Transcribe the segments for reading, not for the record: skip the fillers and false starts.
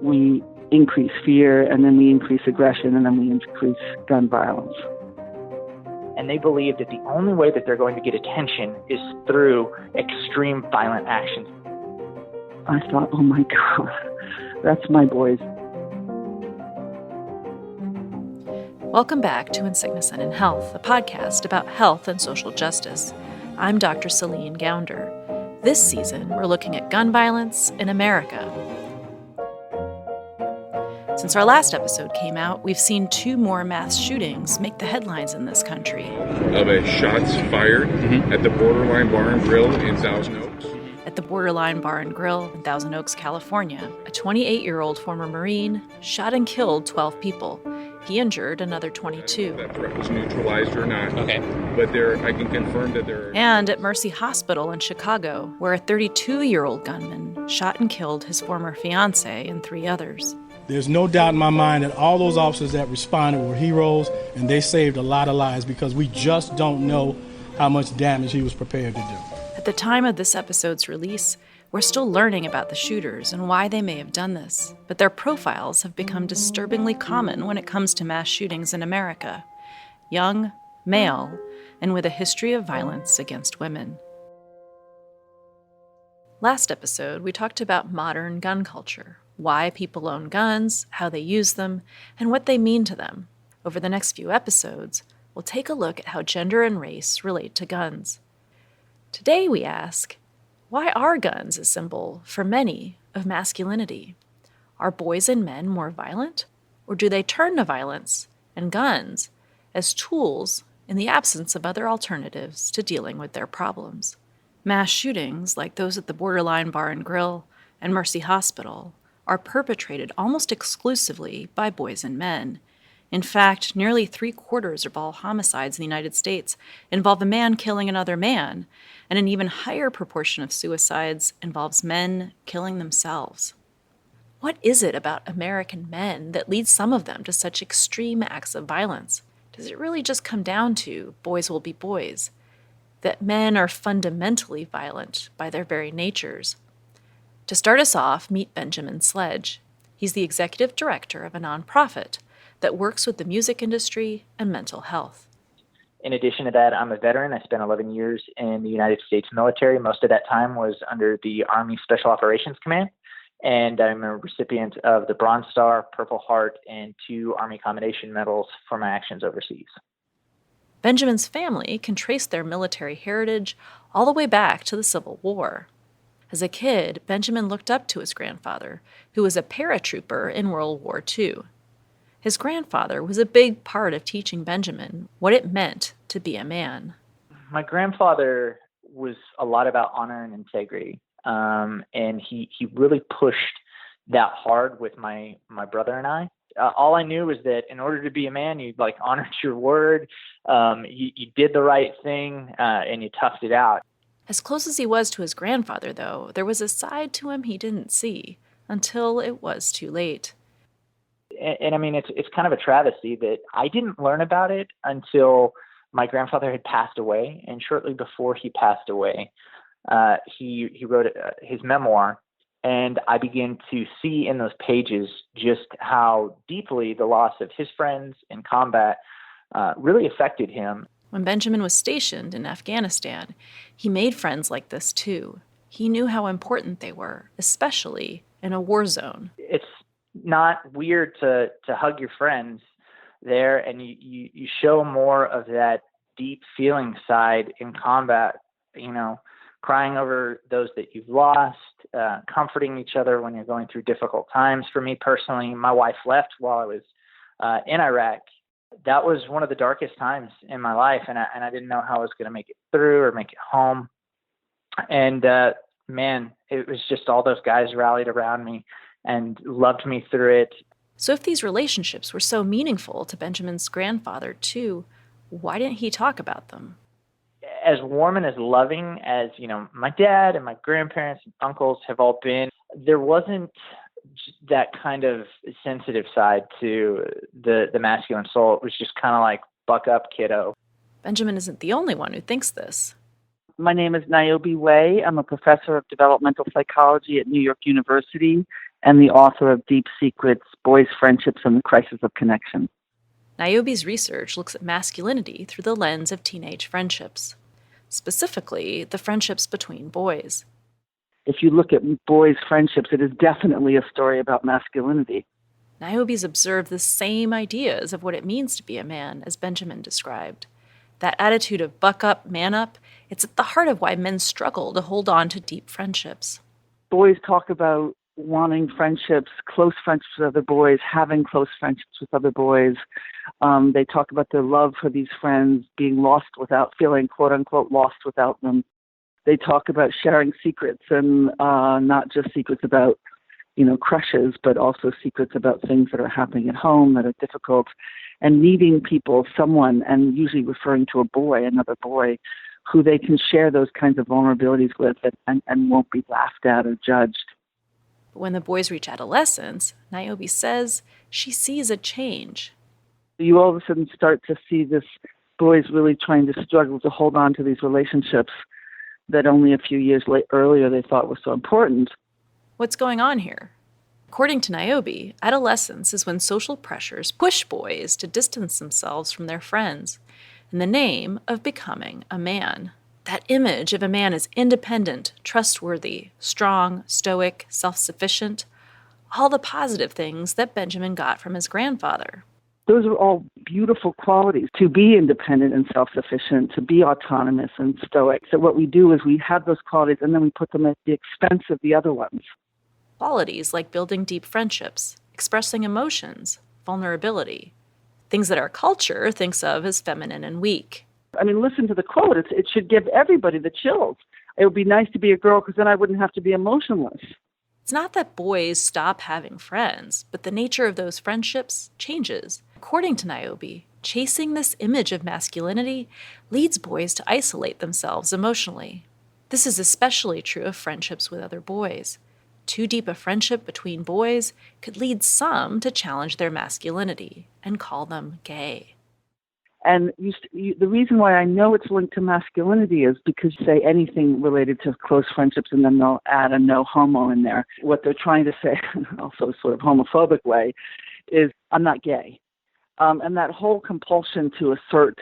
We increase fear, and then we increase aggression, and then we increase gun violence. And they believe that the only way that they're going to get attention is through extreme violent actions. I thought, oh my God, that's my boys. Welcome back to In Sickness and in Health, a podcast about health and social justice. I'm Dr. Céline Gounder. This season, we're looking at gun violence in America. Since our last episode came out, we've seen 2 more mass shootings make the headlines in this country. Of a shots fired at the Borderline Bar and Grill in Thousand Oaks. At the Borderline Bar and Grill in Thousand Oaks, California, a 28-year-old former Marine shot and killed 12 people. He injured another 22. That threat was neutralized or not. Okay. But I can confirm that there are... And at Mercy Hospital in Chicago, where a 32-year-old gunman shot and killed his former fiancée and 3 others. There's no doubt in my mind that all those officers that responded were heroes, and they saved a lot of lives because we just don't know how much damage he was prepared to do. At the time of this episode's release, we're still learning about the shooters and why they may have done this, but their profiles have become disturbingly common when it comes to mass shootings in America. Young, male, and with a history of violence against women. Last episode, we talked about modern gun culture. Why people own guns, how they use them, and what they mean to them. Over the next few episodes, we'll take a look at how gender and race relate to guns. Today we ask, why are guns a symbol, for many, of masculinity? Are boys and men more violent? Or do they turn to violence and guns as tools in the absence of other alternatives to dealing with their problems? Mass shootings, like those at the Borderline Bar and Grill and Mercy Hospital, are perpetrated almost exclusively by boys and men. In fact, nearly 3/4 of all homicides in the United States involve a man killing another man, and an even higher proportion of suicides involves men killing themselves. What is it about American men that leads some of them to such extreme acts of violence? Does it really just come down to boys will be boys? That men are fundamentally violent by their very natures? To start us off, meet Benjamin Sledge. He's the executive director of a nonprofit that works with the music industry and mental health. In addition to that, I'm a veteran. I spent 11 years in the United States military. Most of that time was under the Army Special Operations Command. And I'm a recipient of the Bronze Star, Purple Heart, and 2 Army Commendation Medals for my actions overseas. Benjamin's family can trace their military heritage all the way back to the Civil War. As a kid, Benjamin looked up to his grandfather, who was a paratrooper in World War II. His grandfather was a big part of teaching Benjamin what it meant to be a man. My grandfather was a lot about honor and integrity, and he really pushed that hard with my brother and I. All I knew was that in order to be a man, you honored your word, you did the right thing, and you toughed it out. As close as he was to his grandfather, though, there was a side to him he didn't see until it was too late. And I mean, it's kind of a travesty that I didn't learn about it until my grandfather had passed away. And shortly before he passed away, he wrote his memoir. And I began to see in those pages just how deeply the loss of his friends in combat really affected him. When Benjamin was stationed in Afghanistan, he made friends like this too. He knew how important they were, especially in a war zone. It's not weird to hug your friends there, and you show more of that deep feeling side in combat, crying over those that you've lost, comforting each other when you're going through difficult times. For me personally, my wife left while I was in Iraq. That was one of the darkest times in my life, and I didn't know how I was going to make it through or make it home. And man, it was just all those guys rallied around me and loved me through it. So if these relationships were so meaningful to Benjamin's grandfather too, why didn't he talk about them? As warm and as loving as, my dad and my grandparents and uncles have all been, there wasn't that kind of sensitive side to the masculine soul. It was just kind of like, buck up, kiddo. Benjamin isn't the only one who thinks this. My name is Niobe Way. I'm a professor of developmental psychology at New York University and the author of Deep Secrets, Boys' Friendships, and the Crisis of Connection. Niobe's research looks at masculinity through the lens of teenage friendships, specifically the friendships between boys. If you look at boys' friendships, it is definitely a story about masculinity. Niobe's observed the same ideas of what it means to be a man as Benjamin described. That attitude of buck up, man up, it's at the heart of why men struggle to hold on to deep friendships. Boys talk about wanting friendships, close friendships with other boys, having close friendships with other boys. They talk about their love for these friends, being lost without feeling, quote unquote, lost without them. They talk about sharing secrets, and not just secrets about, crushes, but also secrets about things that are happening at home that are difficult, and needing people, someone, and usually referring to a boy, another boy, who they can share those kinds of vulnerabilities with and won't be laughed at or judged. But when the boys reach adolescence, Niobe says she sees a change. You all of a sudden start to see this boys really trying to struggle to hold on to these relationships that only a few years earlier they thought were so important. What's going on here? According to Niobe, adolescence is when social pressures push boys to distance themselves from their friends in the name of becoming a man. That image of a man as independent, trustworthy, strong, stoic, self-sufficient, all the positive things that Benjamin got from his grandfather. Those are all beautiful qualities, to be independent and self-sufficient, to be autonomous and stoic. So what we do is we have those qualities and then we put them at the expense of the other ones. Qualities like building deep friendships, expressing emotions, vulnerability, things that our culture thinks of as feminine and weak. I mean, listen to the quote. It should give everybody the chills. It would be nice to be a girl because then I wouldn't have to be emotionless. It's not that boys stop having friends, but the nature of those friendships changes. According to Niobe, chasing this image of masculinity leads boys to isolate themselves emotionally. This is especially true of friendships with other boys. Too deep a friendship between boys could lead some to challenge their masculinity and call them gay. And the reason why I know it's linked to masculinity is because you say anything related to close friendships and then they'll add a no homo in there. What they're trying to say, also sort of homophobic way, is I'm not gay. And that whole compulsion to assert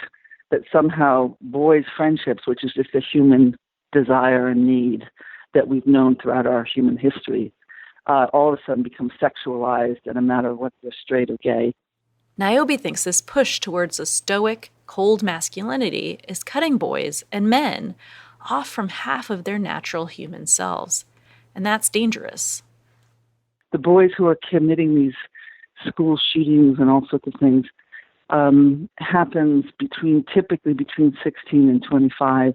that somehow boys' friendships, which is just a human desire and need that we've known throughout our human history, all of a sudden becomes sexualized and a matter of whether they're straight or gay. Niobe thinks this push towards a stoic, cold masculinity is cutting boys and men off from half of their natural human selves. And that's dangerous. The boys who are committing these school shootings and all sorts of things happens typically between 16 and 25,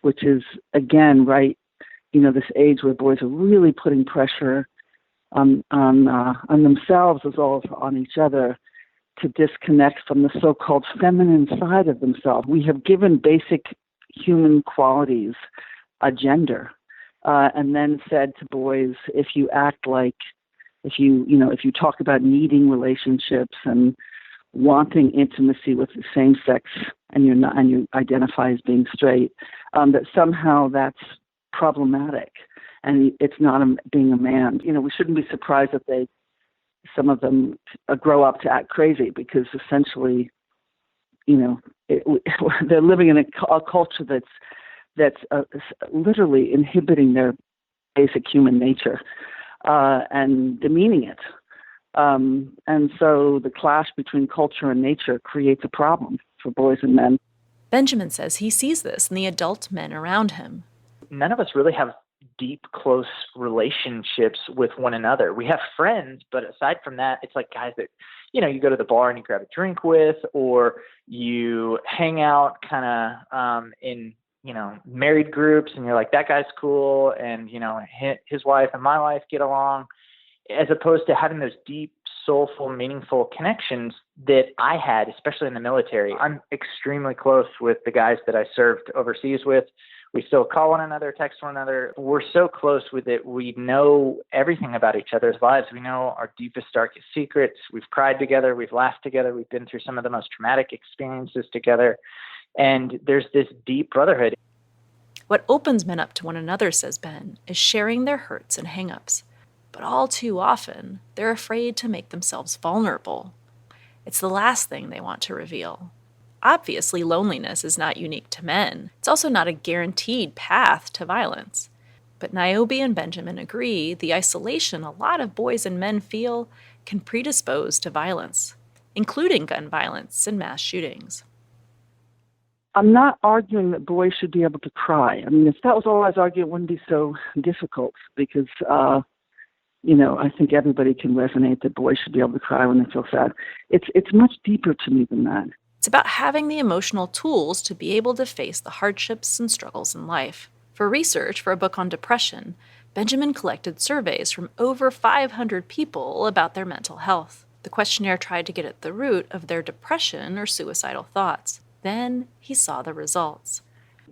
which is, again, right, this age where boys are really putting pressure on themselves as well as on each other to disconnect from the so-called feminine side of themselves. We have given basic human qualities a gender, and then said to boys, if you talk about needing relationships and wanting intimacy with the same sex, and you identify as being straight, that somehow that's problematic, and it's not being a man. We shouldn't be surprised that some of them grow up to act crazy, because essentially, they're living in a culture that's literally inhibiting their basic human nature and demeaning it. And so the clash between culture and nature creates a problem for boys and men. Benjamin says he sees this in the adult men around him. None of us really have deep, close relationships with one another. We have friends, but aside from that, it's like guys that, you go to the bar and you grab a drink with, or you hang out kind of in, married groups, and you're like, that guy's cool, and, his wife and my wife get along, as opposed to having those deep, soulful, meaningful connections that I had, especially in the military. I'm extremely close with the guys that I served overseas with. We still call one another, text one another. We're so close with it. We know everything about each other's lives. We know our deepest, darkest secrets. We've cried together. We've laughed together. We've been through some of the most traumatic experiences together. And there's this deep brotherhood. What opens men up to one another, says Ben, is sharing their hurts and hang-ups. But all too often, they're afraid to make themselves vulnerable. It's the last thing they want to reveal. Obviously, loneliness is not unique to men. It's also not a guaranteed path to violence. But Niobe and Benjamin agree the isolation a lot of boys and men feel can predispose to violence, including gun violence and mass shootings. I'm not arguing that boys should be able to cry. I mean, if that was all I was arguing, it wouldn't be so difficult because, I think everybody can resonate that boys should be able to cry when they feel sad. It's much deeper to me than that. It's about having the emotional tools to be able to face the hardships and struggles in life. For research for a book on depression, Benjamin collected surveys from over 500 people about their mental health. The questionnaire tried to get at the root of their depression or suicidal thoughts. Then he saw the results.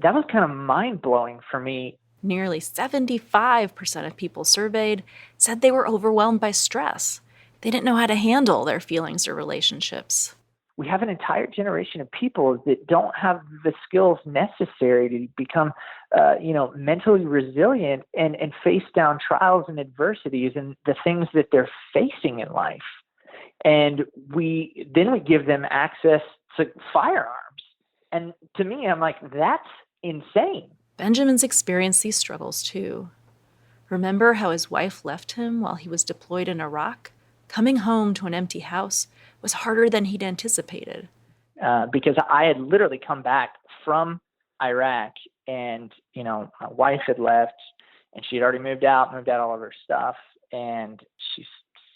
That was kind of mind-blowing for me. Nearly 75% of people surveyed said they were overwhelmed by stress. They didn't know how to handle their feelings or relationships. We have an entire generation of people that don't have the skills necessary to become, mentally resilient and face down trials and adversities and the things that they're facing in life. And we give them access to firearms. And to me, I'm like, that's insane. Benjamin's experienced these struggles too. Remember how his wife left him while he was deployed in Iraq? Coming home to an empty house was harder than he'd anticipated. Because I had literally come back from Iraq and, my wife had left and she had already moved out all of her stuff, and she's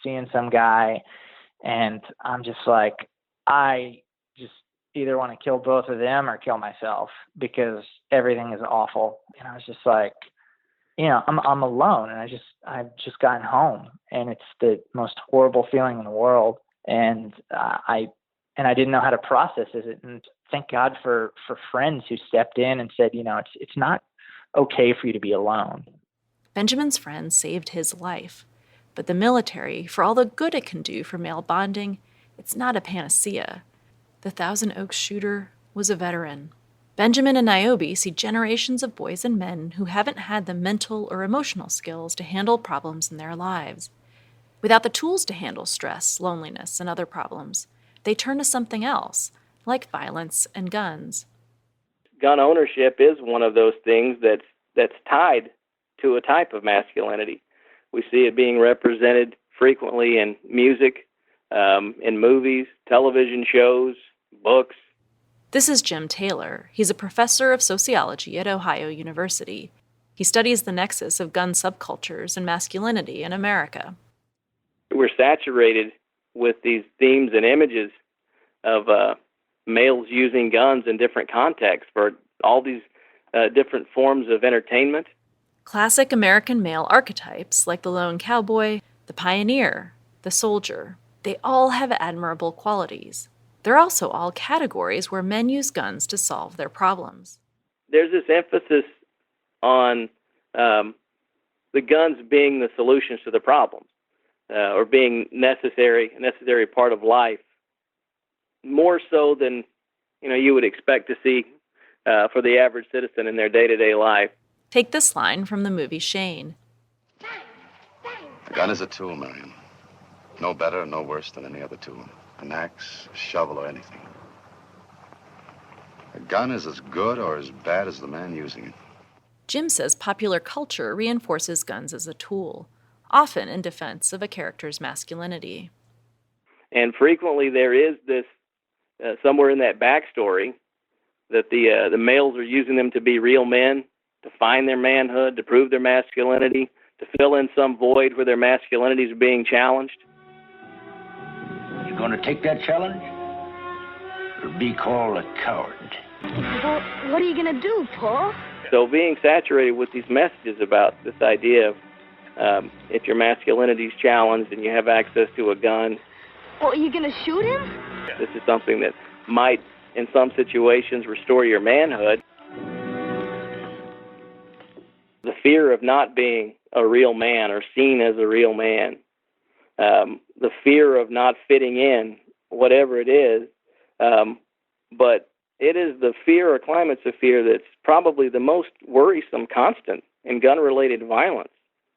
seeing some guy, and I'm just like, I just either want to kill both of them or kill myself because everything is awful. And I was just like, I'm alone, and I've just gotten home, and it's the most horrible feeling in the world. And I didn't know how to process it. And thank God for friends who stepped in and said, it's not okay for you to be alone. Benjamin's friends saved his life. But the military, for all the good it can do for male bonding, it's not a panacea. The Thousand Oaks shooter was a veteran. Benjamin and Niobe see generations of boys and men who haven't had the mental or emotional skills to handle problems in their lives. Without the tools to handle stress, loneliness, and other problems, they turn to something else, like violence and guns. Gun ownership is one of those things that's tied to a type of masculinity. We see it being represented frequently in music, in movies, television shows, books. This is Jim Taylor. He's a professor of sociology at Ohio University. He studies the nexus of gun subcultures and masculinity in America. We're saturated with these themes and images of males using guns in different contexts for all these different forms of entertainment. Classic American male archetypes like the lone cowboy, the pioneer, the soldier, they all have admirable qualities. They're also all categories where men use guns to solve their problems. There's this emphasis on the guns being the solutions to the problems, or being a necessary part of life, more so than you would expect to see for the average citizen in their day-to-day life. Take this line from the movie Shane. A gun is a tool, Miriam. No better, no worse than any other tool. An axe, a shovel, or anything. A gun is as good or as bad as the man using it. Jim says popular culture reinforces guns as a tool, often in defense of a character's masculinity. And frequently there is this, somewhere in that backstory, that the males are using them to be real men, to find their manhood, to prove their masculinity, to fill in some void where their masculinity is being challenged. You going to take that challenge? Or be called a coward? Well, what are you going to do, Paul? So being saturated with these messages about this idea of if your masculinity is challenged and you have access to a gun. Well, are you going to shoot him? This is something that might, in some situations, restore your manhood. The fear of not being a real man or seen as a real man. The fear of not fitting in, whatever it is. But it is the fear or climates of fear that's probably the most worrisome constant in gun-related violence,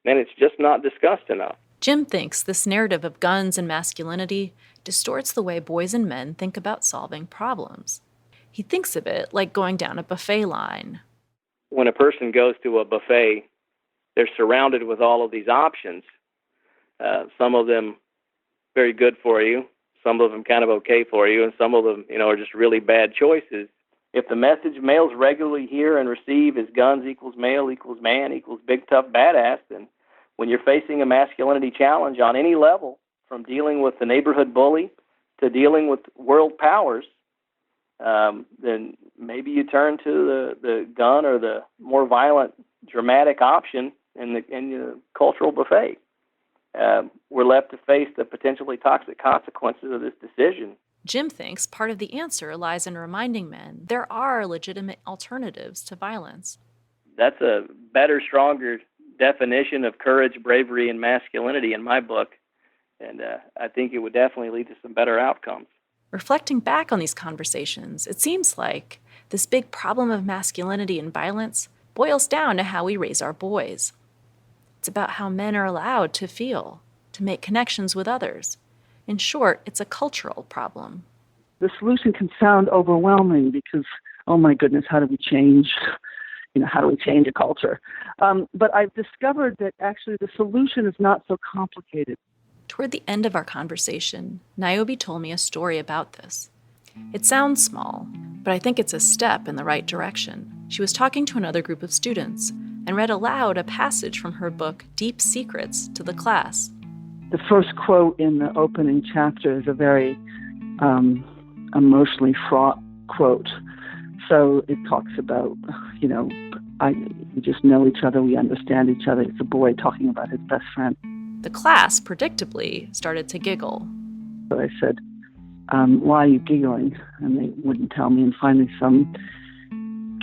and it's just not discussed enough. Jim thinks this narrative of guns and masculinity distorts the way boys and men think about solving problems. He thinks of it like going down a buffet line. When a person goes to a buffet, they're surrounded with all of these options. Some of them very good for you, some of them kind of okay for you, and some of them, are just really bad choices. If the message males regularly hear and receive is guns equals male equals man equals big tough badass, then when you're facing a masculinity challenge on any level, from dealing with the neighborhood bully to dealing with world powers, then maybe you turn to the gun or the more violent, dramatic option in the cultural buffet. We're left to face the potentially toxic consequences of this decision. Jim thinks part of the answer lies in reminding men there are legitimate alternatives to violence. That's a better, stronger definition of courage, bravery, and masculinity in my book, and I think it would definitely lead to some better outcomes. Reflecting back on these conversations, it seems like this big problem of masculinity and violence boils down to how we raise our boys. It's about how men are allowed to feel, to make connections with others. In short, it's a cultural problem. The solution can sound overwhelming because, oh my goodness, how do we change? How do we change a culture? But I've discovered that actually the solution is not so complicated. Toward the end of our conversation, Niobe told me a story about this. It sounds small, but I think it's a step in the right direction. She was talking to another group of students and read aloud a passage from her book, Deep Secrets, to the class. The first quote in the opening chapter is a very emotionally fraught quote. So it talks about, we just know each other, we understand each other. It's a boy talking about his best friend. The class, predictably, started to giggle. So I said, why are you giggling? And they wouldn't tell me. And finally some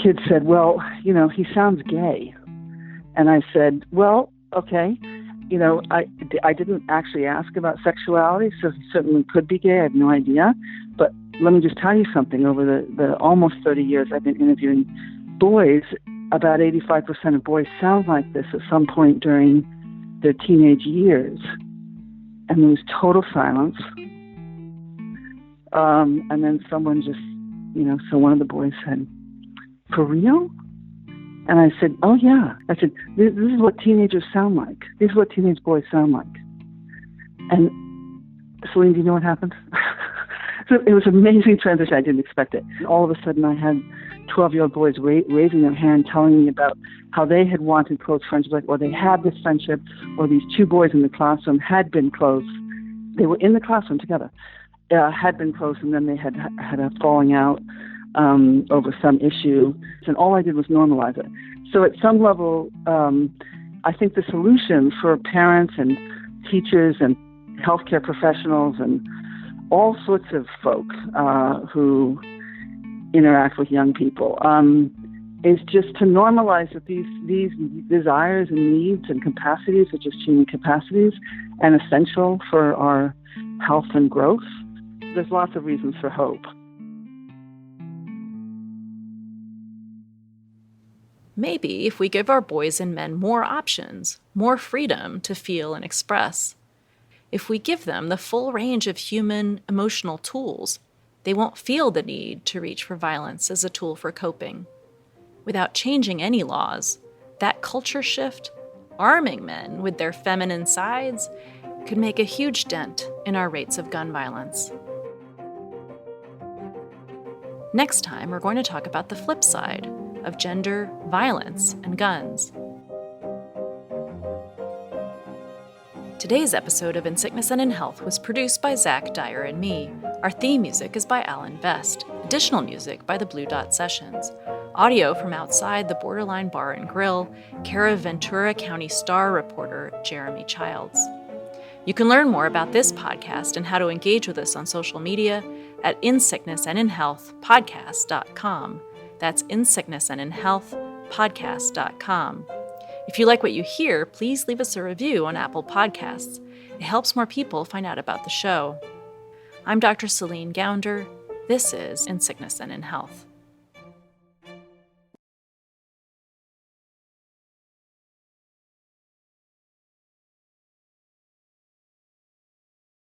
kid said, well, he sounds gay. And I said, well, okay. I didn't actually ask about sexuality, so he certainly could be gay. I have no idea. But let me just tell you something. Over the almost 30 years I've been interviewing boys, about 85% of boys sound like this at some point during their teenage years. And there was total silence. And then someone just, so one of the boys said, for real? And I said, oh, yeah. I said, this is what teenagers sound like. This is what teenage boys sound like. And Céline, do you know what happened? So it was an amazing transition. I didn't expect it. And all of a sudden, I had 12-year-old boys raising their hand, telling me about how they had wanted close friendships, or they had this friendship, or these two boys in the classroom had been close. They were in the classroom together, had been close, and then they had a falling out over some issue, and all I did was normalize it. So at some level, I think the solution for parents and teachers and healthcare professionals and all sorts of folk who interact with young people is just to normalize that these desires and needs and capacities are just human capacities and essential for our health and growth. There's lots of reasons for hope. Maybe if we give our boys and men more options, more freedom to feel and express, if we give them the full range of human emotional tools, they won't feel the need to reach for violence as a tool for coping. Without changing any laws, that culture shift, arming men with their feminine sides, could make a huge dent in our rates of gun violence. Next time, we're going to talk about the flip side of gender, violence, and guns. Today's episode of In Sickness and in Health was produced by Zach Dyer and me. Our theme music is by Alan Best. Additional music by the Blue Dot Sessions. Audio from outside the Borderline Bar and Grill, care of Ventura County Star reporter Jeremy Childs. You can learn more about this podcast and how to engage with us on social media at insicknessandinhealthpodcast.com. That's insicknessandinhealthpodcast.com. If you like what you hear, please leave us a review on Apple Podcasts. It helps more people find out about the show. I'm Dr. Céline Gounder. This is In Sickness and in Health.